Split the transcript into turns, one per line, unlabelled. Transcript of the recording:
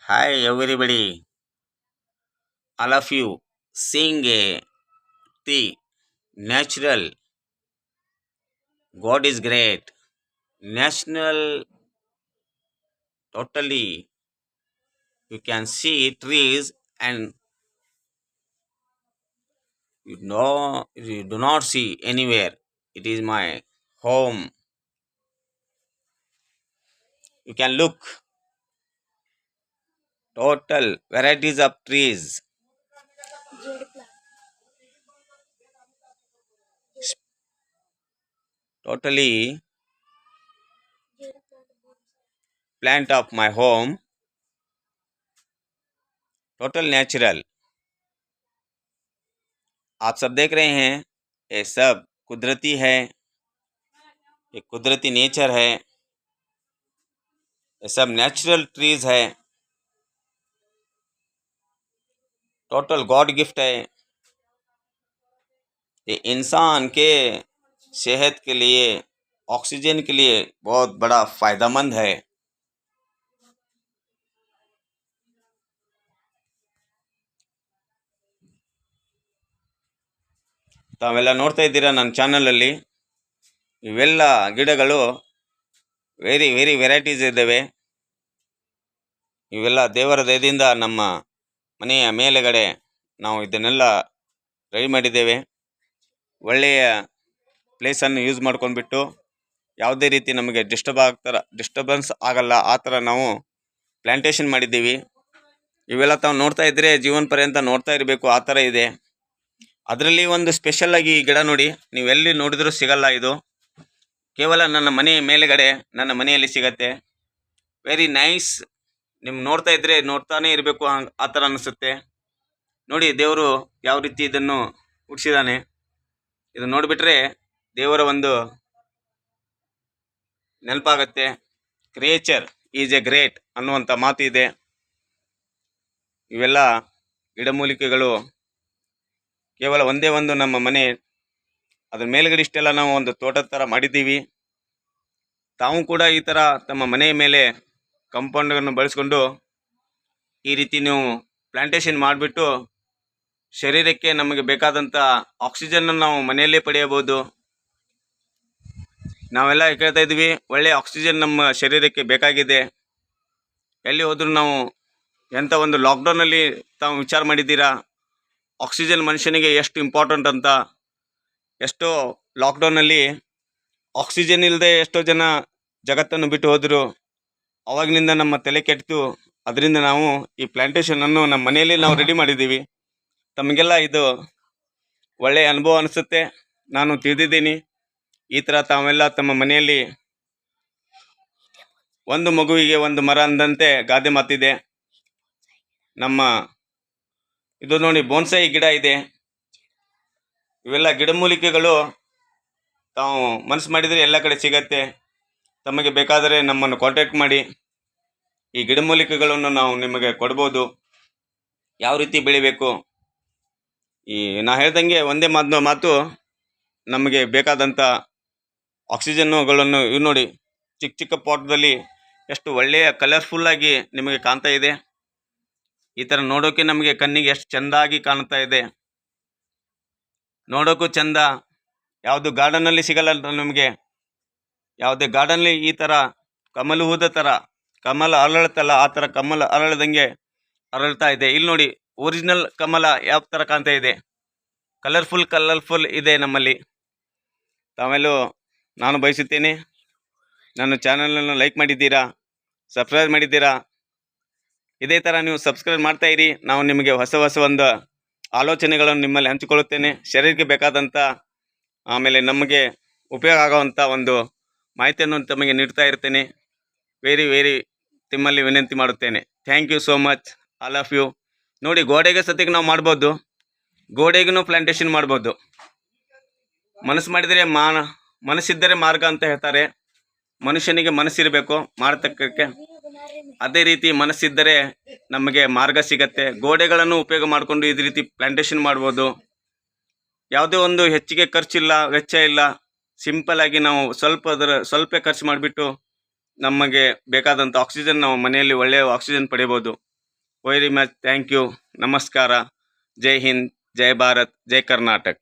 Hi everybody, all of you. Seeing the natural, God is great. National, totally, you can see trees and you do not see anywhere. It is my home. You can look total varieties of trees. Totally plant of my home. Total natural. आप सब देख रहे हैं ये सब कुदरती है, ये कुदरती नेचर है, ये सब नेचुरल ट्रीज है, टोटल गॉड गिफ्ट है। ये इंसान के सेहत के लिए, ऑक्सीजन के लिए बहुत बड़ा फायदेमंद है। ತಾವೆಲ್ಲ ನೋಡ್ತಾ ಇದ್ದೀರಾ ನನ್ನ ಚಾನಲಲ್ಲಿ ಇವೆಲ್ಲ ಗಿಡಗಳು ವೆರಿ ವೆರಿ ವೆರೈಟೀಸ್ ಇದ್ದಾವೆ. ಇವೆಲ್ಲ ದೇವರ ದಯದಿಂದ ನಮ್ಮ ಮನೆಯ ಮೇಲೆಗಡೆ ನಾವು ಇದನ್ನೆಲ್ಲ ರೆಡಿ ಮಾಡಿದ್ದೇವೆ. ಒಳ್ಳೆಯ ಪ್ಲೇಸನ್ನು ಯೂಸ್ ಮಾಡ್ಕೊಂಡ್ಬಿಟ್ಟು ಯಾವುದೇ ರೀತಿ ನಮಗೆ ಡಿಸ್ಟರ್ಬೆನ್ಸ್ ಆಗಲ್ಲ ಆ ಥರ ನಾವು ಪ್ಲ್ಯಾಂಟೇಷನ್ ಮಾಡಿದ್ದೀವಿ. ಇವೆಲ್ಲ ತಾವು ನೋಡ್ತಾ ಇದ್ದರೆ ಜೀವನ ಪರ್ಯಂತ ನೋಡ್ತಾ ಇರಬೇಕು ಆ ಥರ ಇದೆ. ಅದರಲ್ಲಿ ಒಂದು ಸ್ಪೆಷಲ್ ಆಗಿ ಗಿಡ ನೋಡಿ, ನೀವೆಲ್ಲಿ ನೋಡಿದ್ರೂ ಸಿಗಲ್ಲ. ಇದು ಕೇವಲ ನನ್ನ ಮನೆ ಮೇಲೆಗಡೆ ನನ್ನ ಮನೆಯಲ್ಲಿ ಸಿಗತ್ತೆ. Very nice. ನಿಮ್ಗೆ ನೋಡ್ತಾ ಇದ್ದರೆ ನೋಡ್ತಾನೆ ಇರಬೇಕು ಆ ಥರ ಅನಿಸುತ್ತೆ. ನೋಡಿ ದೇವರು ಯಾವ ರೀತಿ ಇದನ್ನು ಹುಟ್ಟಿಸಿದ್ದಾನೆ. ಇದು ನೋಡಿಬಿಟ್ರೆ ದೇವರ ಒಂದು ನೆನಪಾಗತ್ತೆ. ಕ್ರಿಯೇಚರ್ ಈಸ್ ಎ ಗ್ರೇಟ್ ಅನ್ನುವಂಥ ಮಾತು ಇದೆ. ಇವೆಲ್ಲ ಗಿಡಮೂಲಿಕೆಗಳು ಕೇವಲ ಒಂದೇ ಒಂದು ನಮ್ಮ ಮನೆ, ಅದ್ರ ಮೇಲ್ಗಡೆ ಇಷ್ಟೆಲ್ಲ ನಾವು ಒಂದು ತೋಟದ ಥರ ಮಾಡಿದ್ದೀವಿ. ತಾವು ಕೂಡ ಈ ಥರ ತಮ್ಮ ಮನೆಯ ಮೇಲೆ ಕಂಪೌಂಡನ್ನು ಬಳಸ್ಕೊಂಡು ಈ ರೀತಿ ನೀವು ಪ್ಲ್ಯಾಂಟೇಷನ್ ಮಾಡಿಬಿಟ್ಟು ಶರೀರಕ್ಕೆ ನಮಗೆ ಬೇಕಾದಂಥ ಆಕ್ಸಿಜನ್ನು ನಾವು ಮನೆಯಲ್ಲೇ ಪಡೆಯಬಹುದು. ನಾವೆಲ್ಲ ಕೇಳ್ತಾ ಇದ್ವಿ, ಒಳ್ಳೆಯ ಆಕ್ಸಿಜನ್ ನಮ್ಮ ಶರೀರಕ್ಕೆ ಬೇಕಾಗಿದೆ. ಎಲ್ಲಿ ಹೋದರೂ ನಾವು ಎಂಥ ಒಂದು ಲಾಕ್ಡೌನಲ್ಲಿ ತಾವು ವಿಚಾರ ಮಾಡಿದ್ದೀರಾ ಆಕ್ಸಿಜನ್ ಮನುಷ್ಯನಿಗೆ ಎಷ್ಟು ಇಂಪಾರ್ಟೆಂಟ್ ಅಂತ. ಎಷ್ಟೋ ಲಾಕ್ಡೌನಲ್ಲಿ ಆಕ್ಸಿಜನ್ ಇಲ್ಲದೆ ಎಷ್ಟೋ ಜನ ಜಗತ್ತನ್ನು ಬಿಟ್ಟು ಹೋದರು. ಅವಾಗಿನಿಂದ ನಮ್ಮ ತಲೆ ಕೆಟ್ಟಿತು. ಅದರಿಂದ ನಾವು ಈ ಪ್ಲ್ಯಾಂಟೇಷನನ್ನು ನಮ್ಮ ಮನೆಯಲ್ಲಿ ನಾವು ರೆಡಿ ಮಾಡಿದ್ದೀವಿ. ತಮಗೆಲ್ಲ ಇದು ಒಳ್ಳೆಯ ಅನುಭವ ಅನಿಸುತ್ತೆ, ನಾನು ತಿಳಿದಿದ್ದೀನಿ. ಈ ಥರ ತಾವೆಲ್ಲ ತಮ್ಮ ಮನೆಯಲ್ಲಿ ಒಂದು ಮಗುವಿಗೆ ಒಂದು ಮರ ಅಂದಂತೆ ಗಾದೆ ಮಾತಿದೆ. ನಮ್ಮ ಇದು ನೋಡಿ ಬೋನ್ಸಾಯಿ ಗಿಡ ಇದೆ. ಇವೆಲ್ಲ ಗಿಡಮೂಲಿಕೆಗಳು ತಾವು ಮನಸ್ಸು ಮಾಡಿದರೆ ಎಲ್ಲ ಕಡೆ ಸಿಗತ್ತೆ. ತಮಗೆ ಬೇಕಾದರೆ ನಮ್ಮನ್ನು ಕಾಂಟ್ಯಾಕ್ಟ್ ಮಾಡಿ, ಈ ಗಿಡಮೂಲಿಕೆಗಳನ್ನು ನಾವು ನಿಮಗೆ ಕೊಡ್ಬೋದು. ಯಾವ ರೀತಿ ಬೆಳಿಬೇಕು, ಈ ನಾ ಹೇಳ್ದಂಗೆ ಒಂದೇ ಮಾತು ನಮಗೆ ಬೇಕಾದಂಥ ಆಕ್ಸಿಜನ್ನುಗಳನ್ನು ಇವು ನೋಡಿ ಚಿಕ್ಕ ಚಿಕ್ಕ ಪಾಟ್ದಲ್ಲಿ ಎಷ್ಟು ಒಳ್ಳೆಯ ಕಲರ್ಫುಲ್ಲಾಗಿ ನಿಮಗೆ ಕಾಣ್ತಾ ಇದೆ. ಈ ಥರ ನೋಡೋಕೆ ನಮಗೆ ಕಣ್ಣಿಗೆ ಎಷ್ಟು ಚೆಂದಾಗಿ ಕಾಣ್ತಾ ಇದೆ. ನೋಡೋಕ್ಕೂ ಚೆಂದ. ಯಾವುದು ಗಾರ್ಡನಲ್ಲಿ ಸಿಗಲ್ಲ ನಮಗೆ. ಯಾವುದೇ ಗಾರ್ಡನ್ಲಿ ಈ ಥರ ಕಮಲ ಹೂದ ಥರ ಕಮಲ ಅರಳುತ್ತಲ್ಲ ಆ ಥರ ಕಮಲ ಅರಳದಂಗೆ ಅರಳ್ತಾ ಇದೆ. ಇಲ್ಲಿ ನೋಡಿ ಒರಿಜಿನಲ್ ಕಮಲ ಯಾವ ಥರ ಕಾಣ್ತಾ ಇದೆ. ಕಲರ್ಫುಲ್ ಇದೆ ನಮ್ಮಲ್ಲಿ. ತಾವೆಲ್ಲೂ ನಾನು ಬಯಸುತ್ತೇನೆ ನನ್ನ ಚಾನಲನ್ನು ಲೈಕ್ ಮಾಡಿದ್ದೀರಾ, ಸಬ್ಸ್ಕ್ರೈಬ್ ಮಾಡಿದ್ದೀರಾ. ಇದೇ ಥರ ನೀವು ಸಬ್ಸ್ಕ್ರೈಬ್ ಮಾಡ್ತಾ ಇರಿ. ನಾವು ನಿಮಗೆ ಹೊಸ ಒಂದು ಆಲೋಚನೆಗಳನ್ನು ನಿಮ್ಮಲ್ಲಿ ಹಂಚಿಕೊಳ್ಳುತ್ತೇನೆ. ಶರೀರಕ್ಕೆ ಬೇಕಾದಂಥ ಆಮೇಲೆ ನಮಗೆ ಉಪಯೋಗ ಆಗೋವಂಥ ಒಂದು ಮಾಹಿತಿಯನ್ನು ತಮಗೆ ನೀಡ್ತಾ ಇರ್ತೇನೆ. ವೆರಿ ನಿಮ್ಮಲ್ಲಿ ವಿನಂತಿ ಮಾಡುತ್ತೇನೆ. Thank you so much all of you. ನೋಡಿ ಗೋಡೆಗೆ ಸತಿಗೆ ನಾವು ಮಾಡ್ಬೋದು, ಗೋಡೆಗೂ ಪ್ಲ್ಯಾಂಟೇಷನ್ ಮಾಡ್ಬೋದು. ಮನಸ್ಸು ಮಾಡಿದರೆ ಮನಸ್ಸಿದ್ದರೆ ಮಾರ್ಗ ಅಂತ ಹೇಳ್ತಾರೆ. ಮನುಷ್ಯನಿಗೆ ಮನಸ್ಸಿರಬೇಕು ಮಾಡತಕ್ಕಕ್ಕೆ. ಅದೇ ರೀತಿ ಮನಸ್ಸಿದ್ದರೆ ನಮಗೆ ಮಾರ್ಗ ಸಿಗತ್ತೆ. ಗೋಡೆಗಳನ್ನು ಉಪಯೋಗ ಮಾಡಿಕೊಂಡು ಇದೇ ರೀತಿ ಪ್ಲ್ಯಾಂಟೇಷನ್ ಮಾಡ್ಬೋದು. ಯಾವುದೇ ಒಂದು ಹೆಚ್ಚಿಗೆ ಖರ್ಚಿಲ್ಲ, ವೆಚ್ಚ ಇಲ್ಲ. ಸಿಂಪಲ್ ಆಗಿ ನಾವು ಸ್ವಲ್ಪ ಖರ್ಚು ಮಾಡಿಬಿಟ್ಟು ನಮಗೆ ಬೇಕಾದಂಥ ಆಕ್ಸಿಜನ್ ನಾವು ಮನೆಯಲ್ಲಿ ಒಳ್ಳೆಯ ಆಕ್ಸಿಜನ್ ಪಡೆಯಬಹುದು. Very much. Thank you. ನಮಸ್ಕಾರ. ಜೈ ಹಿಂದ್, ಜೈ ಭಾರತ್, ಜೈ ಕರ್ನಾಟಕ.